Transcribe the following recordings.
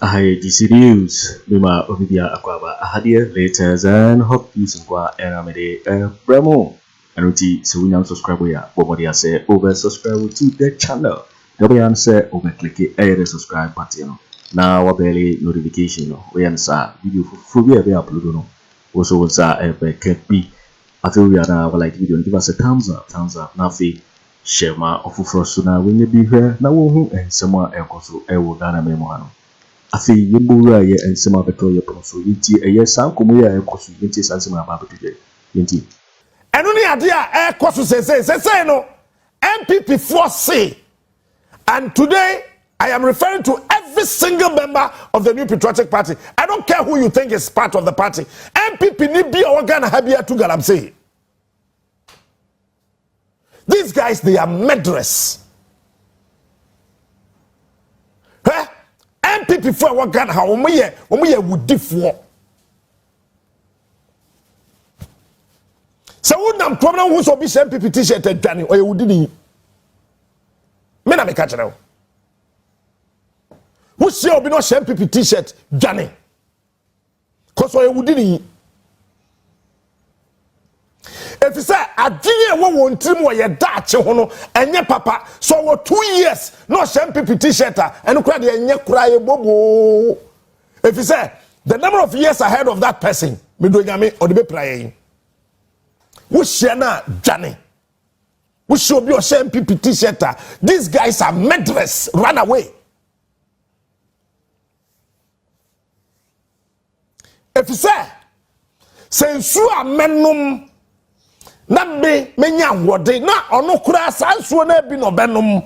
IGC News, Mima Obibia Akwaba Ahadia, latest and hot news and qua Aremeyaw Bremo. And so we now subscribe here. Bomodia say over subscribe to the channel. Dobian say over click the subscribe button. Now what barely notification. We answer video for we have uploaded. No. Also what's a be. I feel we are now like video. Give us a thumbs up. Now share my offer for us now when you be here. Now who and someone else also will Ghana memoir. Afriyie yebura ye ensema beto ye proso yiti eye san komo ye ekosu yiti sansema aba beto yiti enu ni ade a ekosu sese no NPP force. And today I am referring to every single member of the New Patriotic Party. I don't care who you think is part of the party. NPP ni bi organ habia to galamsey. These guys, they are murderers. NPP for what Ghana how omo ye would for. So who nam problem who so be NPP T-shirt adwane or you would ni. Me na me catch now. Who say obi no NPP T-shirt adwane? Cause or you would ni. If you say adwene wo won trim wo ye dache ho no enye papa so wo 2 years no NPP T-shirt and kura de enye kura ye bobo. If you say the number of years ahead of that person me do nyame o de be praye wo hia na dwane wo hia obi o NPP T-shirt. These guys are murderers. Run away. If you say sensu amenum na me menya wode na ono kura sansuo na bi no benom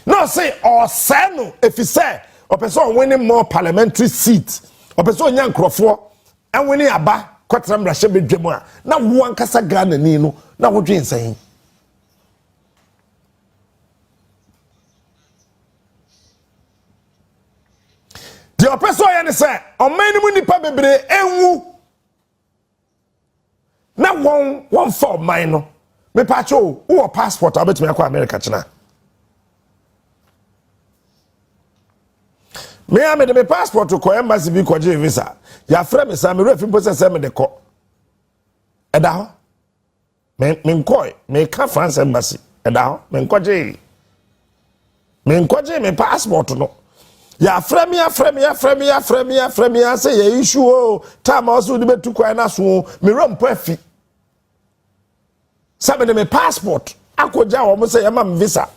no say or say no if you say o person winning more parliamentary seats o person nya nkrofo en winning aba kwatram rahye bedwam a na wo ankasa Ghana ni no na wo dwen san the person ya ne say o man mu nipa bebre enwu na one for mine no me pacho who passport abet me akwa America china me am de me passport to embassy bi ko je visa ya frɛ me Sammy refi process me de ko eda ho me nkoi me ka France embassy eda ho me nkoje me passport no ya frɛ me say ya issue o time also de betu kwai na so me rompo afi Sammy de me passport akoja wo mo say ya mam visa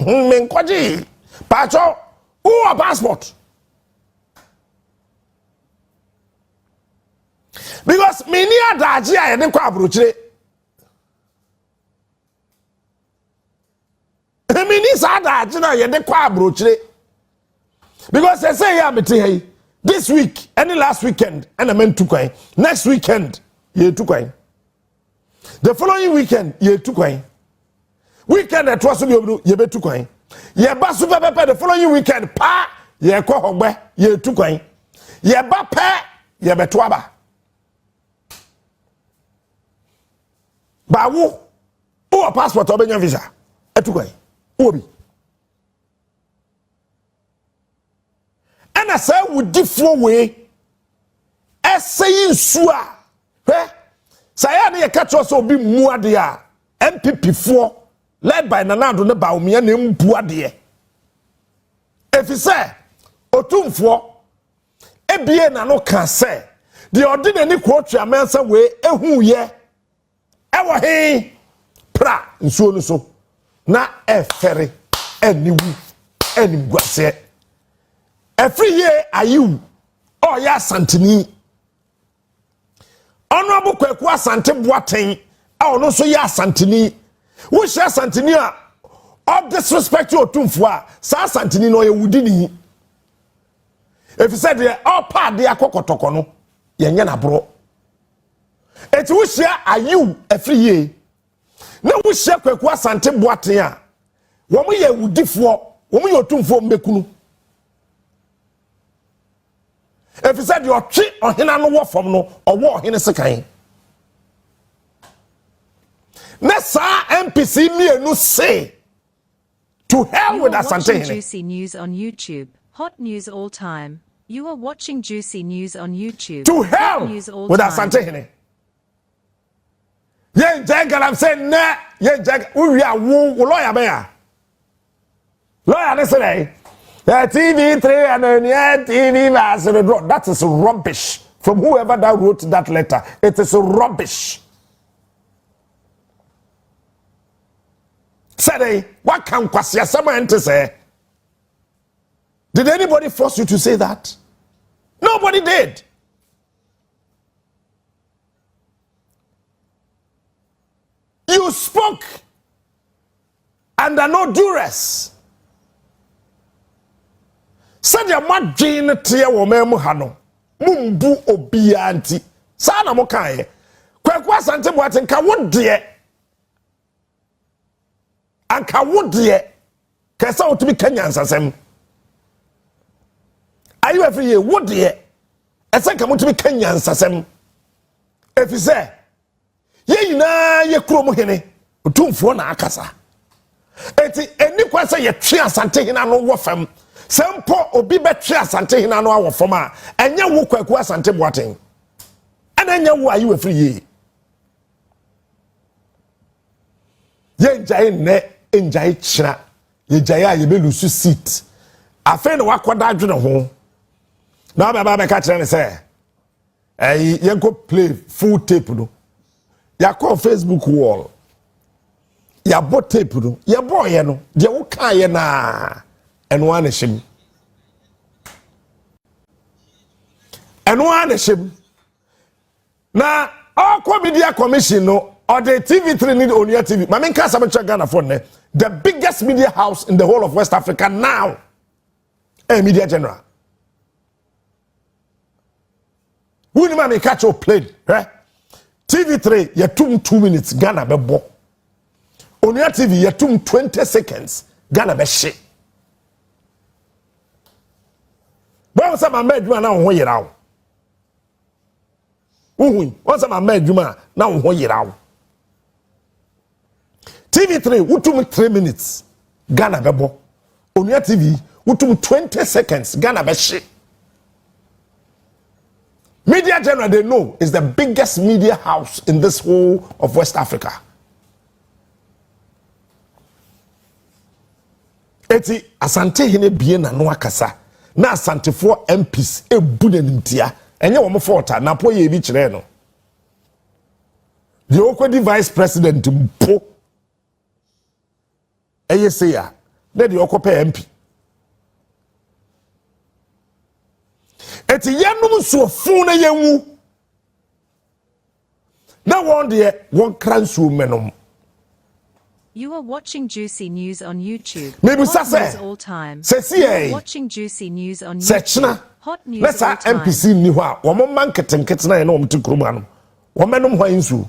me nkoje pacho who passport because me ni adaji a ye de kwa abrochire me ni sa adaji na ye de kwa abrochire. Because they say, yeah, hey, this week, any last weekend, and I meant to coin. Next weekend, ye to coin. The following weekend, ye to coin. Weekend at was ye be to coin. Ye basu pepe the following weekend, pa, ye ko hogbe, ye to coin. Ye ba pe, ye be twaba. Ba wo, a passport or be visa. Et to coin. Obi. And I say with different way, saying sua, Sayani a catch us will be Muadia, NPP 4, led by Nanado ne Bawumia named Buadia. If he say, Otum 4, ABN no can say, the ordinary quote your Mensah way, who ye, ever hey, pra, and so, na ferry, any woo, any guase. Afriyie are you? Oh ya santini. Honorable Kweku Asante Boateng. Oh no so ya santini. Who share santini? All disrespect you Otumfo. Sa santini no ye wudini. If you said they all part they akokotoko no. Yenye na bro. Et who share are you Afriyie? Na who share Kweku Asante Boateng a. Wo mo ye wudifo. Wo mo ye Otumfo mbekunu. If you said your tree or hina no war from no or war hina sekai. Nessa MPC me no say to hell with Asante. Juicy news on YouTube. Hot news all time. You are watching juicy news on YouTube. To hell with Asante Hene. Yen Jagalam say nah. Yen Jag. We are lawyer bear. Lawyer yesterday. TV3 and TV master. That is rubbish from whoever that wrote that letter. It is rubbish. Say, what can Kwasi someone to say? Did anybody force you to say that? Nobody did. You spoke under no duress. Said your madjin tia wo memu hano. Mumbu obianti. Sana mo kan Kweku Asante Boateng ka wo de. Anka wo de. Kesa otumi Kenya nsasem. Are you Afriyie wo de? Esa ka mutumi Kenya nsasem. Efise ye nyina ye krom hene otumfo na akasa. Eti eni kwasa ye twe Asante hina no wo fam. Sempo obi betwe Asante hina no awo fam a enye wo Kweku Asante Boateng. Ana enye wo ayi Afriyie. Ye njai ne njai chira. Ye jai a ye belusu seat. Afen na wakoda adwene ho. Na baba be ka kire ne say ye go play full tape no. Ya call Facebook wall. Ya bought tape no. Ya boy no. De wo kan ye na eno an him. Eno an him. Na Akwa Media Commission no or the TV3 need on your TV. Mama nka sabecha Ghana for ne. The biggest media house in the whole of West Africa now. Media General. Who ni mama catch your plane, eh? TV3 you tum 2 minutes Ghana be bo. On your TV you tum 20 seconds Ghana be shit. But once my made na ho yirawo. Once my made na ho yirawo. TV3 wutum 3 minutes Ghana be bo. On your TV wutum 20 seconds Ghana be shit. Media General, they know, is the biggest media house in this whole of West Africa. Eti Asante Hene bie na no akasa. Na Asante for MPs ebu na nimtia. Enye wo mo forta na po ye bi kire no. The Okwedi vice president mpo. Eye say ya. Na the Okope MP. Eti yenum so fun na yenwu na won de won kransu menom. You are watching juicy news on YouTube. Maybe Hot say news all time. You are watching juicy news on YouTube. Hot news all time. Let's MPC ni ho a wo mo man ketenkete na ye na wo mti kroma no. Wo menom ho insu.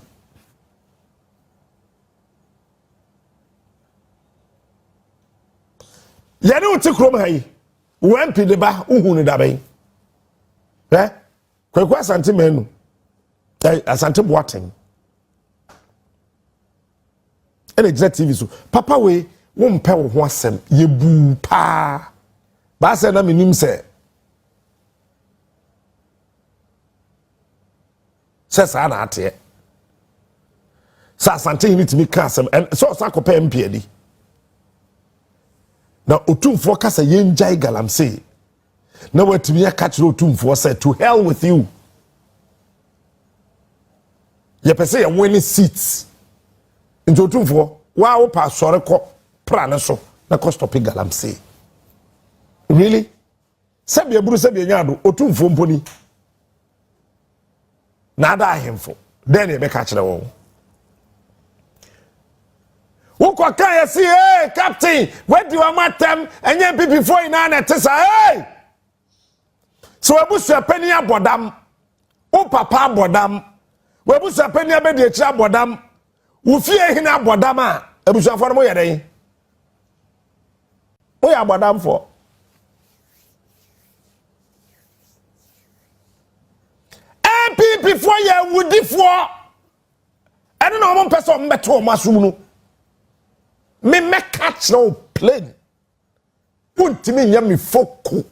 Ye ne mti kroma hayi. Wo MP de ba uhu ni dabai. Kweku Asante menu. Asante Boateng. And executive TV so. Papa we won pe wo ho asem ye bu pa. Ba se na menim se. Se sa na ate. Sa Asante ni timi ka asem and so sa kopa MP adi. Na otumfo kasa ye njai galamsey. Now what me catch no tumfo said to hell with you. Ye pese ya winning seats. Into tumfo wa wo pa sore ko prane so na ko stop galamsey. Really? Sabi eburu sabi nyado otumfo mponi. Na da ahemfo. Then e be catch the wo. Wo kwa kan ya si hey captain, where do you want them? Enye NPP for ina na tesa hey. So webusu apani abodam. O papa abodam. Webusu apani abedi echi abodam. Wo fie hina abodam a ebusu aforo mo yeden. O ya abodam for. NPP for ya wudi for. Eno na mo pese o mbeto o masum no. Me catch no plane. Untimi nya me foku.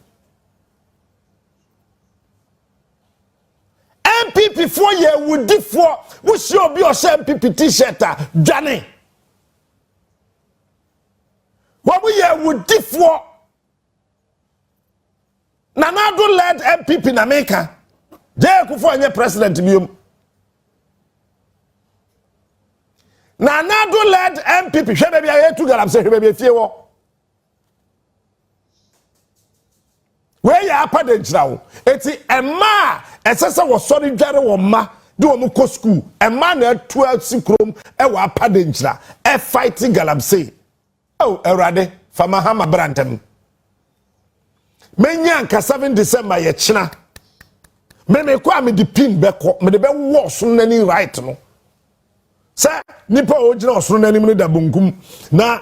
NPP 4 year would differ. We should be your NPP T-shirt, Johnny. What we year would differ. Nanado led NPP in America. Akufo Addo president biom. Nanado led NPP. She baby aye tu galamsey baby fie wo. Where ya apa de nchira wo. Eti emma esese wo sori dware wo ma de wo ko school. Emma na 12 sikrom e wo apa de nchira. E fighting galamsey. Oh, erade fama hama brantem. Menya nka 7 December ye china. Me kwa me di pin beko me de be wo so nani right no. Sa nipa ogina osoro nani mu da bonkum na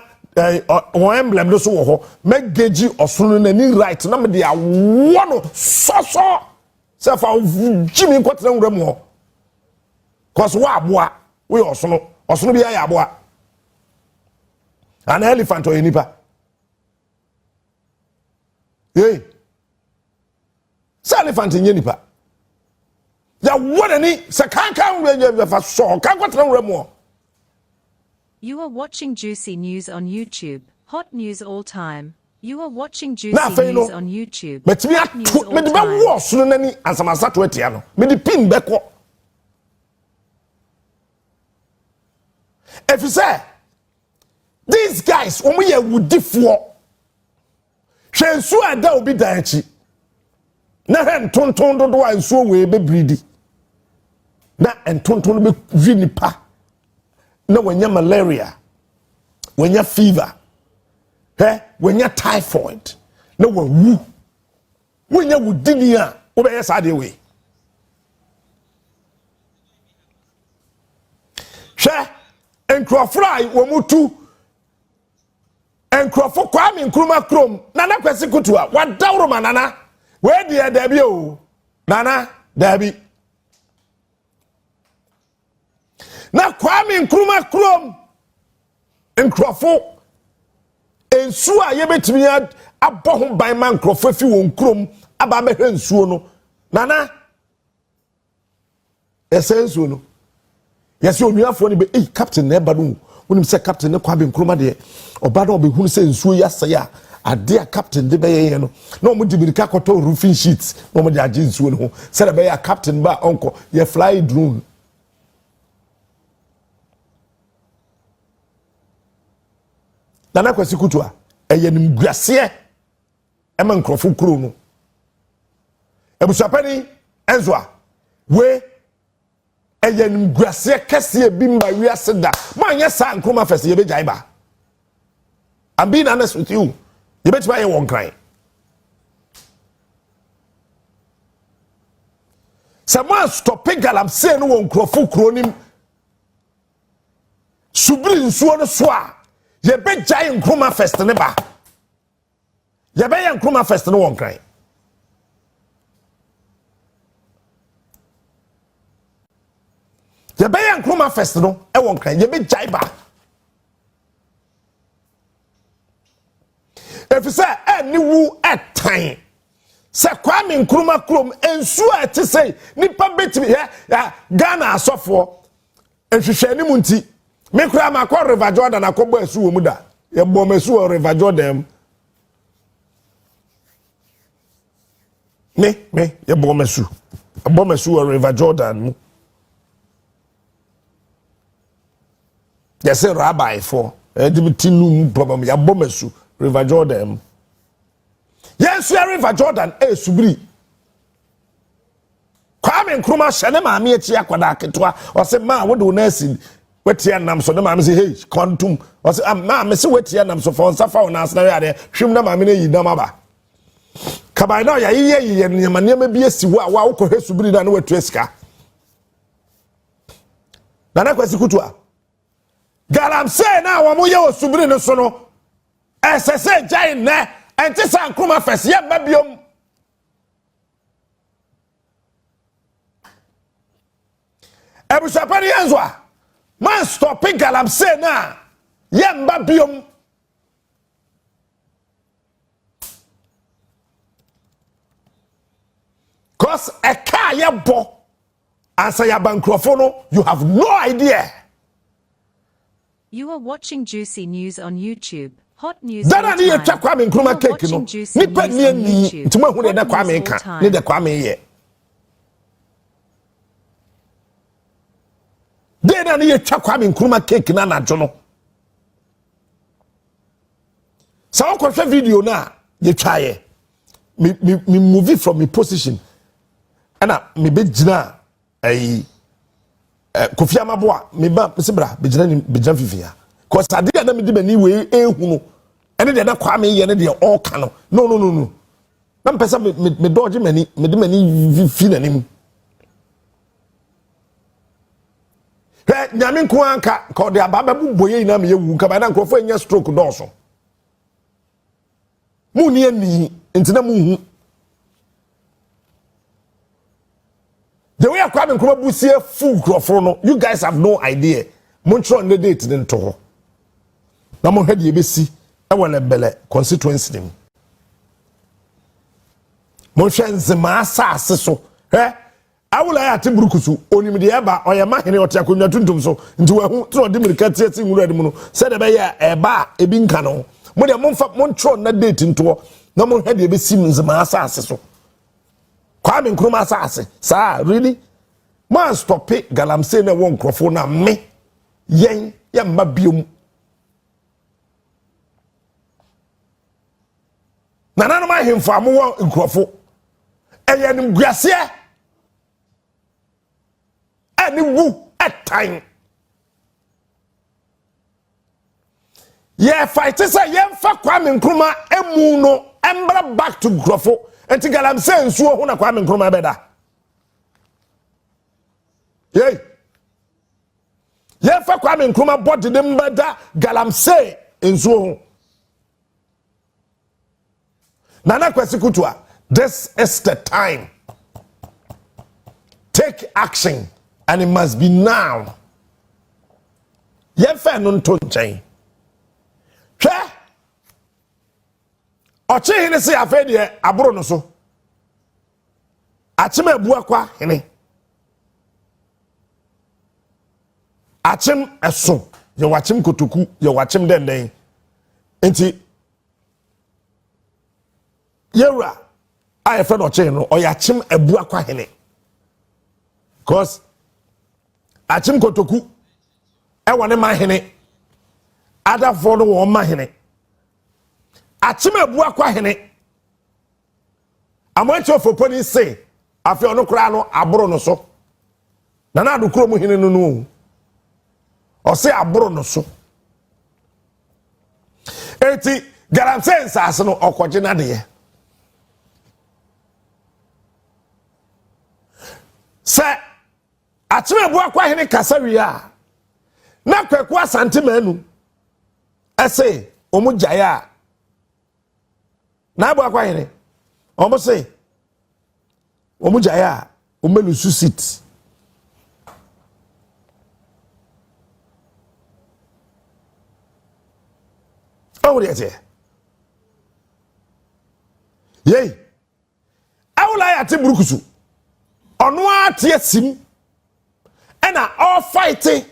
o emblem do so wo ho me geji osoro nani right na me de awo no so se fa jimi nkotra nwura mu ho. Cause wa aboa we osoro bi ya aboa. An elephant or nipa. Hey. Say elephant in nipa. Ya what any se kan fa so kan kwatra nwura mu. You are watching Juicy News on YouTube. Hot news all time. You are watching Juicy News on YouTube. But me me be wo so nani ansamasa to atia no. Me di pin beko. If you say these guys omo ye wudifo. Hwensu ada obi danchi. Na hen tonton dodo ansuo we be bridi. Na entonton be vinipa. Na wanya malaria. Wanya fever. Wanya typhoid. Na wawu. Wanya wudini a obe yesa de we. Hwe enkrofrai womutu enkrofo kwame nkruma krom nana kwesi kutua wadawro manana we de dabi o nana dabi na kwame nkruma krom enkrofo ensu a yebetimi aboho ban man nkrofo fi won krom aba mehwe nsuo no nana esensuo no yesi onuafo ni be captain na eba no wonim se captain ne kwabe nkroma de oba na obehunu se nsuo yasa ya ade a captain de beye no na omo dibirika koto roofing sheets na omo de age nsuo no ho se de beye captain ba onko ye fly drone na kwasi kutua eye nimguase e man krofo kuro no ebusapani enzoa we eyen guase kese bi mba wiase da manya sa nkroma fese ye be jaiba. I'm being honest with you. You bet buy one cry. Someone stop galamsey no won krofo kronim subiri nsuo no so a ye be jai nkroma feste ne ba ye be ye nkroma feste no won cry. Ye be yan kroma fest no e won kan ye be jaiba if say ni wu etan se kwame nkroma krom ensu a te say nipa betimi ya Ghana asofo ehwehwe ni munti me kura ma kwa River Jordan akogbo asu wo mu da ye bo masu wo River Jordan me ye bo masu wo River Jordan mu. Yes, a rabbi for Edimtinum problem. Ya bomesu, River Jordan. Yes, River Jordan, subri. Kwame nkruma shene ma me etia kwada ketwa. O se ma wo do na si wetia nam so na ma me say hey quantum. O se ma me se wetia nam so for nsafa wo na asna ya de hwem na ma me na yi dam aba. Kabai na ya ye nyama nyama bi esi wo a wo ko he subri na wetu esika. Na kwasi kutua. Galamsey na wa mo ye osubiri no so no esese jai ne enti sa nkroma fese ye babiom ebusapani enzoa man stopping galamsey na ye babiom cause e ka ye bo Answer your bankrofo, you have no idea. You are watching Juicy News on YouTube. Hot news. That I need a Kwame Nkrumah cake, you know. Nipa ni to me who dey Kwame ka, ni dey Kwame ye. Then I need a Kwame Nkrumah cake na na jono. So I watch video na you try me movie from me position. And me be jina Kofi Amaboa me ba sibra be Gyamfi fia. Cause I didn't me de we ehunu ene de na Kwame ye ne de all can no na mpesa me dodge mani me de mani fi nanim nyame nko anka ko de ababa buboye na me yewu nka ba na nkrofo enya stroke doso mu ni ani entina mu hu the way Kwame Nkrumah busie full nkrofo no you guys have no idea montro on the date den to ho na mo hwede ebesi e wole bele constituency nim mo hwenze ma asase so awula ya tibrukusu onimde eba oyema hene otiakonwa tuntum so nti wahu tro de mirika tiati nwura de mu no se de be ya eba ebi nka no mo de montro na date nto na mo hwede ebesi nze ma asase so Kwame Nkrumah asase sa really man stop it galamsey na won krofo na me yen ya mba biom na nanu ma hemfo amowo nkrofo eyenim guase ani wu etan ye fight say ye fa Kwame Nkrumah emu no embra back to nkrofo enti galamsey nsuo ho na Kwame Nkrumah beda ye fa Kwame Nkrumah body dem beda galamsey nsuo ho Nana Kwesikutua, this is the time. Take action, and it must be now. Yefe nun tonchen. Che? Oche hine se afedie aburo no so. Achim ebua kwa hine. Achim eso. Ye wachim kotoku, ye wachim denden. Enti Yera, I friend or chain or yachim a buakwa hene. Cause achim kotoku, I want my hene, other follow on my hene. Achim a buakwa hene. I'm waiting for police say, I feel no crano, abrono so. Nana do chromo hene no. Or say abrono so. Eti, galamsey sasono or kwajina de. Say, achime bua kwa hene kasawia na Kweku asante manu ese omu jaya na bua kwa hene omu say omu jaya omelu susit omu yete yey awula ya tibrukusu Onwa tiesim ena all fighting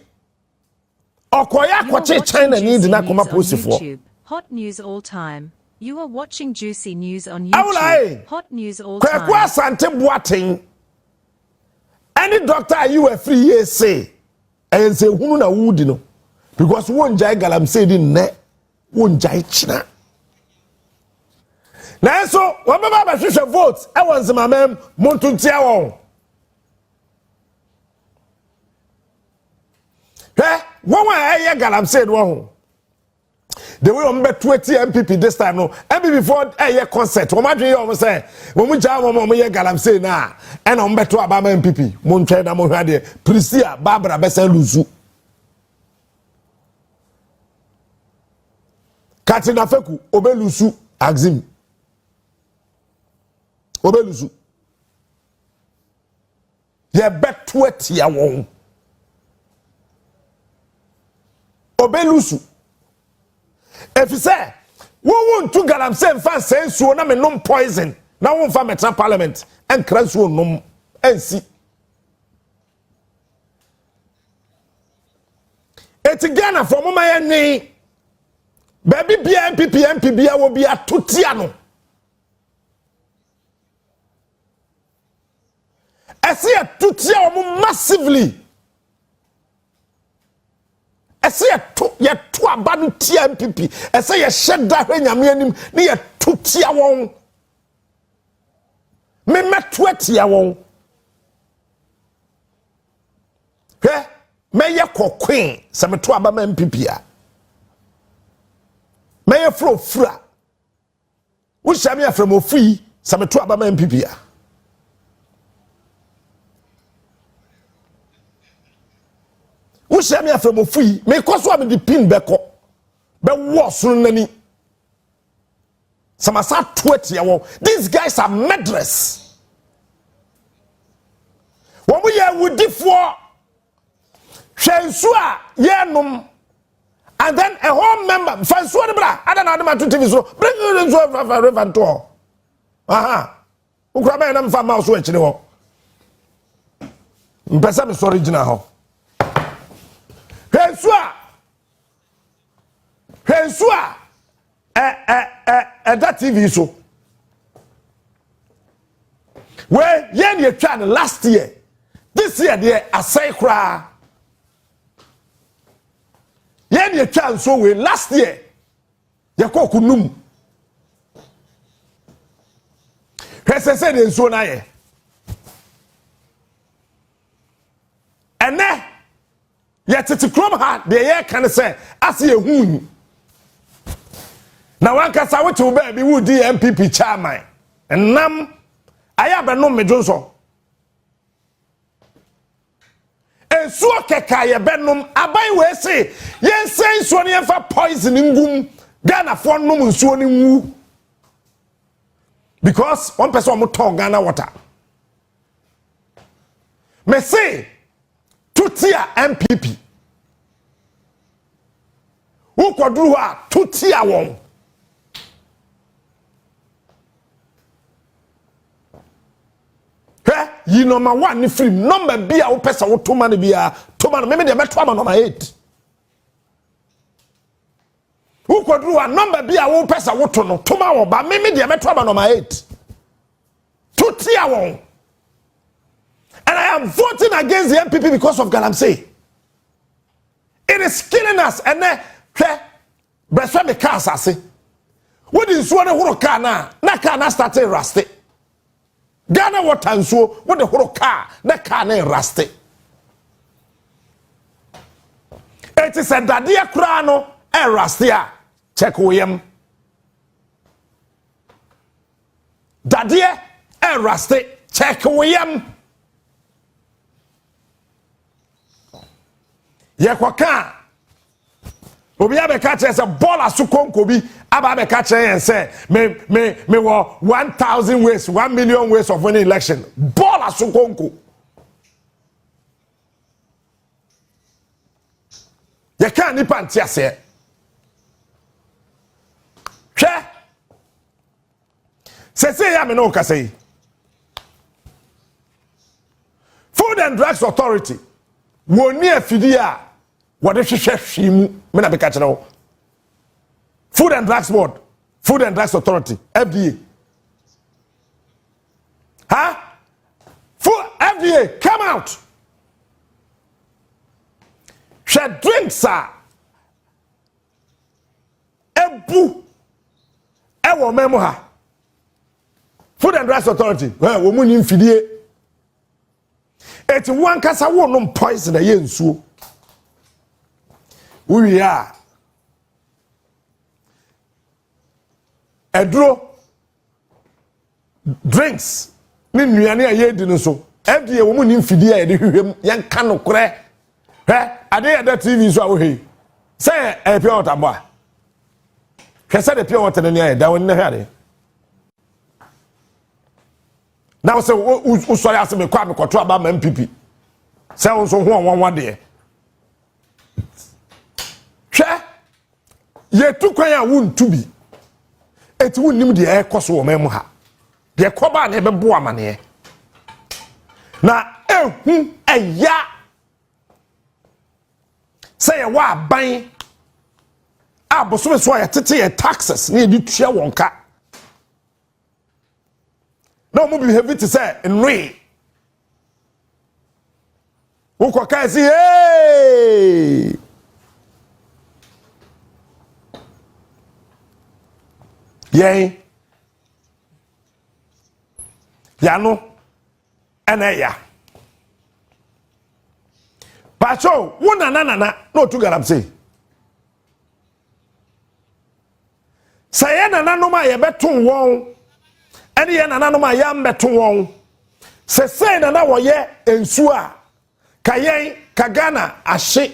okoya kwache China need na koma posifo Hot news all time. You are watching Juicy News on YouTube. Hot news all time. Kweku asante boaten any doctor you Afriyie say and say hunu na wudi no because won jai galamsey di ne won jai china na so wababa ba hwehwe vote e won zemamem montuntia won one way galamsey no the way on bet 20 NPP this time no NPP before concert o ma dwen you say when we jam mo ye galamsey na and on bet to abama NPP mo ntwe na mo hwade Prisia Barbara besa luzu Katina Feku obelusu axim obelusu ye bet 20 ya won obelusu if you say we want to galamsey fan sense na me no poison na won fa metra parliament and crash won no ensi eti Ghana for mama ye ni baby bia NPP bia wo bia totia no ese ya totia wo massively ese ya to abanu tia NPP ese ya sheda hwe nyame anim ne ya totia won me meto atia won hwe me ye kokwen se meto abama NPP a me ye fura wo shame ya from ofui se meto abama NPP a wo shame ya from ofui me koso am di pin beko be wo sunu nani samasa to atia won these guys are murderers wo mo ye wudifo Shensua yenum and then a whole member Fansua bra adana Net2 TV so bring you so relevant to aha ukura be na mfa mouse so akire ho mpesa me so original ho Shensua that TV so where yen ye try last year this year there asai kra yen ye try so we last year ye ko kunum hesese de so na ye ene ye tete krom ha de ye kan say ase ye hu na wan kasa wo to ba bi wo di NPP chairman enam aya be no medunso ensuo keka ye benum abai we se yen sen so ne fa poison ngum Ghana for num nsuo ni nwu because one person mo ton Ghana water me say tutia NPP wo koduru a tutia won yi number 1 ni free number bi a wo pesa wo to man bia to man me de meto ama number 8 wo kodru a number bi a wo pesa wo to no to ma wo ba me de meto ama number 8 to tia won and I am voting against the NPP because of galamsey. It is killing us and then breso me ka asase wo di nsuo ne horo ka na ka na start rusty Ghana water nsuo wo de horo car na car na raste it is a dadie kura no e raste a check woyem dadie e raste check woyem ye kwaka obi abeka che se bola su konko bi aba abeka che yen se me wo 1,000 ways 1 million ways of winning election bola su konko ye kan ni panti ase hwe se ya me no ka sei Food and Drugs Authority woni afidi a wode hwehwe hwimu me na beka kire wo Food and Drugs Board, Food and Drugs Authority, FDA. Huh? FDA, come out. She drinks are ebu ewo memo ha. Food and Drugs Authority, wo mu ni mfidie. Eti wan kasa wo no poison na ye nsuo. We are edro drinks ni nuane a ye di no so FDA wo mu ni mfidi a ye de hwehwem yen ka no kore ade ya da TV so a wo hei say e pure water bo a hwese de pure water ni aye da won na hwade now say wo sorry ase me kwa me koto aba ma NPP say won so ho won de hwe ye tu kwan a won tubi eti wonnim de ekoso wo mem ha de koba na bebo amane na ehu eya say wa ban abosom so ya tete taxes na edi tua wonka na mo behave to say nwe wo kai si hey yey yano eneya pacho wona na no tu galamsey saye nananom a ye beton won ene ye nananom a ya mbeton won se sei na wo ye ensu a kayen kagana ahye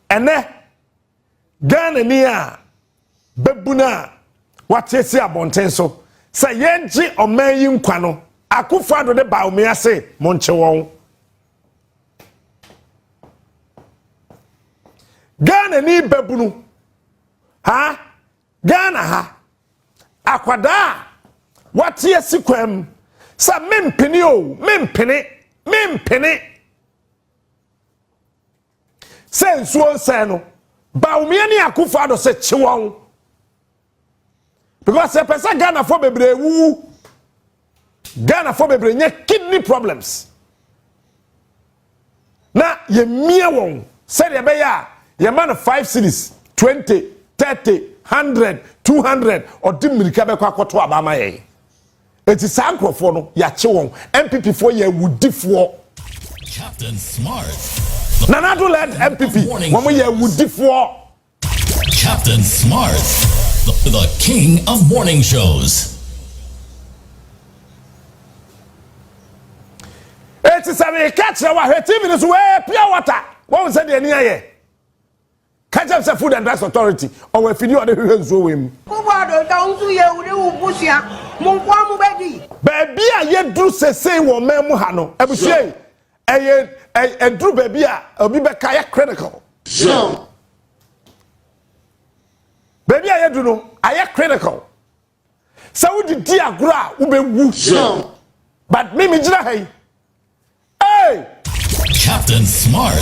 ene Ghana ni a bebuna watesi abonten so se yenji oman yi nkwa no Akufo Addo de Bawumia se monche won Ghana ni bebunu ha Ghana ha akwada watesi kwam sa mempene o mempene se nsuo nse no Bawumia ni Akufo Addo se chiwon because the person Ghana for bebre wu Ghana for bebre nye kidney problems na ye mia won said ye be ya ye man 5 cities 20 30 100 200 or dimirika be kwa kwato abama ye eti sankrofo no ya che won NPP for ye wudifo Captain Smart Nanado led NPP womo ye wudifo Captain Smart the king of morning shows. It is a catch our TV is where pure water. What was the near? Catch up the Food and Drugs Authority or if you know the him. Baby, I yet do say one man Muhano. I would say a drew baby a be kayak critical. So baby, I do know. I am critical. So the dear gra ube woo. But me hey. Hey! Captain Smart,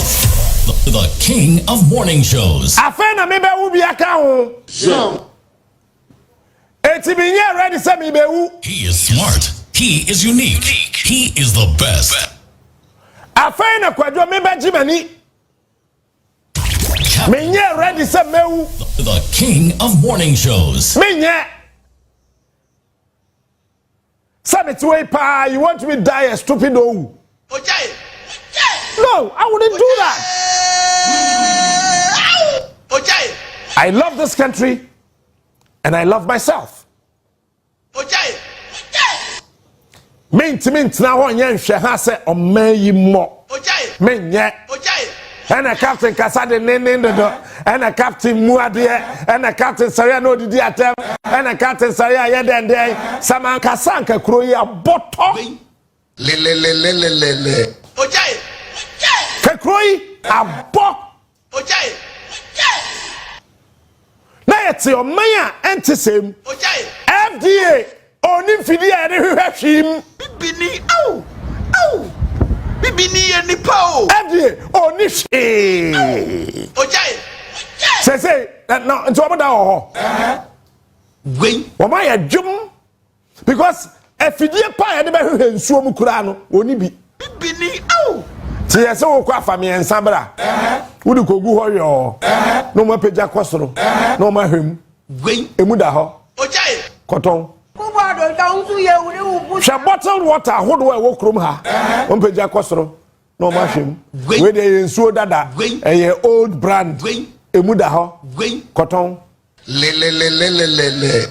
the king of morning shows. Afena me be ubi account. Eti me nye ready say me be wu. He is smart. He is unique. He is the best. Afena kwadwo me be jimani. Me nye ready say me wu. The king of morning shows. Me nye. Sammy way pa, you want me die a stupid old. No, I wouldn't do that. I love this country and I love myself. Mint now on yen shahase or may more. Men yet. And a Captain Casade and a Captain Muadia and a Captain Sariano di Diatem and a Captain Saria Yadan Day, Saman Casanca Croya Bottom. Le. Kakroy a bo. Na yet your maya antisem. FDA onim fidi ade hwehwim. Bibini au. Bibini eni po. FDA onishi. Say no nto oboda ho. Wait. O ma ya dwum because efidie pa ya de be hwehwe nsuo mu kura no oni bi. Bibini au. Ti yese wo kwa fa me ensabra. Wudi kogu ho yo. No ma peja kwosoro. No ma hwem. Wait. Emu da ho. Koton. She bottled water hodo e wo krom ha. On peja kwosoro. No ma hwem. We dey nsuo dada. E old brand. Emu da ho. Koton. Le.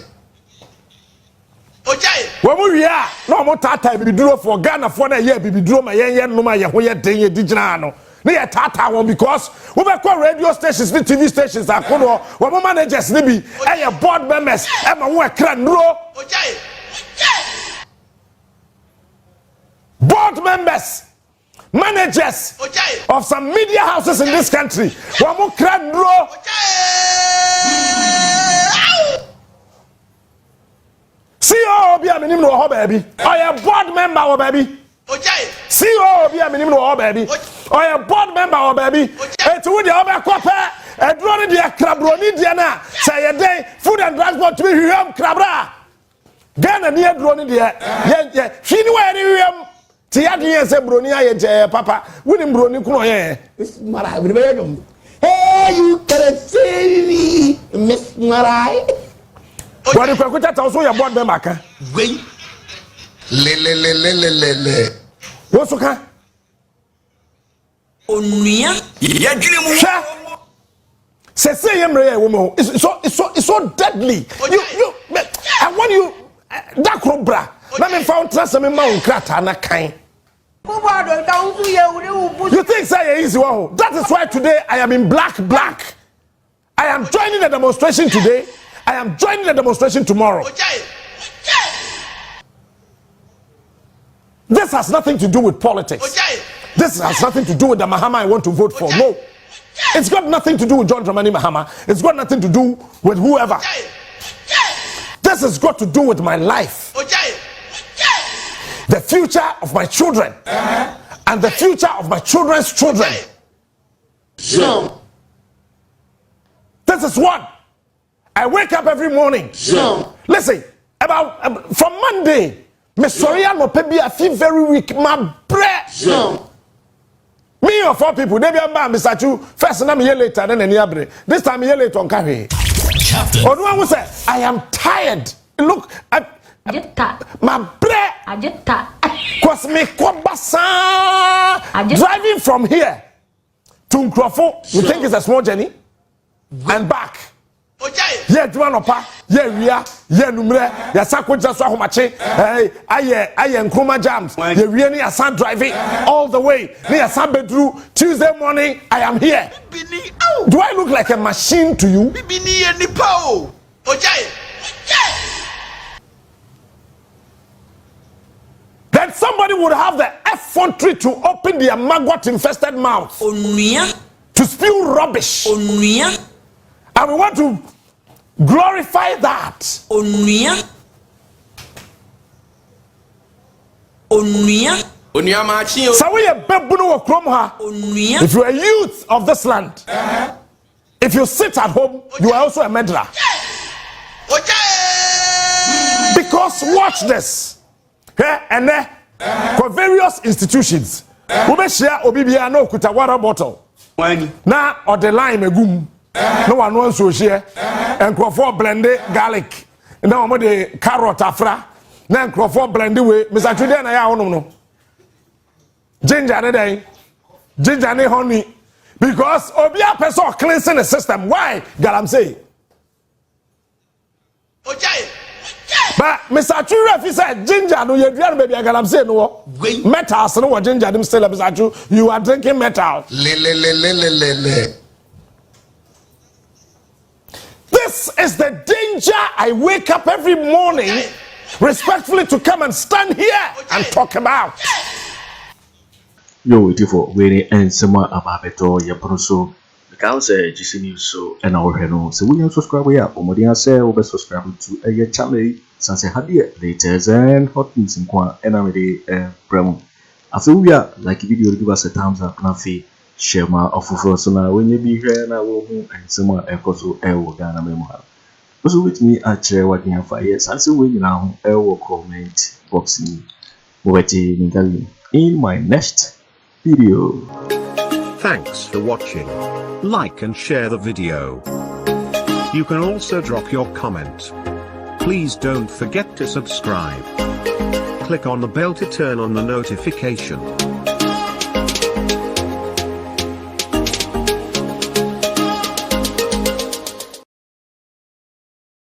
When we are no more tata bibiduro for Ghana for na year bibiduro ma yen no ma ye ho ye den ye digina no na ye tata won because we be call radio stations ni TV stations akodo wo mo managers ni bi e ye board members e ma wo ekra nro board members managers of some media houses in this country wo mo kra nro CEO be a minimum ho baby. I am board member o baby. CEO be a minimum or baby. Or a board member or baby. It's with the other copper. A drone the crabroni diana. Say a day food and transport to be crabra. Ghana near drone there. Yeah. She knew where Tiadi say Bronia papa. Wouldn't Brony Kuno. Hey, you can see me, Miss Marai. What if I could also your board member? Wait. Le. What's okay? Onia? Yeah. Say woman. It's so deadly. You I want you that cobra. Let me found trust me mount crata na kind. You think say easy one? That is why today I am in black. I am joining the demonstration today. I am joining the demonstration tomorrow. This has nothing to do with politics. This has nothing to do with the Mahama I want to vote for. No. It's got nothing to do with John Dramani Mahama. It's got nothing to do with whoever. This has got to do with my life. The future of my children. And the future of my children's children. So. This is what I wake up every morning. So. Listen, about from Monday, Miss Soria no pebi I feel very weak. My breath. So. Me or 4 people, they be a man, Mr. Chu. First, I'm here later, then any other. This time, here later on carry. Captain. Or one will say, I am tired. Look, my breath. Cause me driving from here to Nkrofo. You think it's a small journey? And back. Yeah, Dwanopa, yeah, yeah, Numre, yeah, Sako just Wahomache, I am Kroma Jams, yeah, really, I start driving all the way near Sabedru. Tuesday morning, I am here. Do I look like a machine to you? Then somebody would have the effrontery to open their maggot infested mouth to spew rubbish. And we want to glorify that. So we are if you are a youth of this land, if you sit at home, you are also a murderer. Because watch this. And for various institutions, we share Obibia no kuta water bottle. Now or the lime egum. No one wants to share and Crawford blended garlic. Now I'm the carrot afra. Now Crawford blended with Mr. Trudeau. I don't know. Ginger honey. Because Obia person cleansing the system. Why? Galamsey. But Mr. Trudeau said ginger no you drink baby galamsey no. Metals no ginger them still Mr. Trudeau. You are drinking metal. This is the danger I wake up every morning respectfully to come and stand here and talk about. Yo, it for very and summer about Yaproso. The council GC News so and our hero. So we subscribe here. Omodia say over subscribe to a channel. Sanse Hadia latest and hot news in Kwa NPP Bremo. After we are like video, give us a thumbs up, Gyamfi. Share my offer so now when you be here and I will and some Akoto Ghana memoir. Also with me at share what you have 5 years and so we now will comment boxing in my next video. Thanks for watching. Like and share the video. You can also drop your comment. Please don't forget to subscribe. Click on the bell to turn on the notification.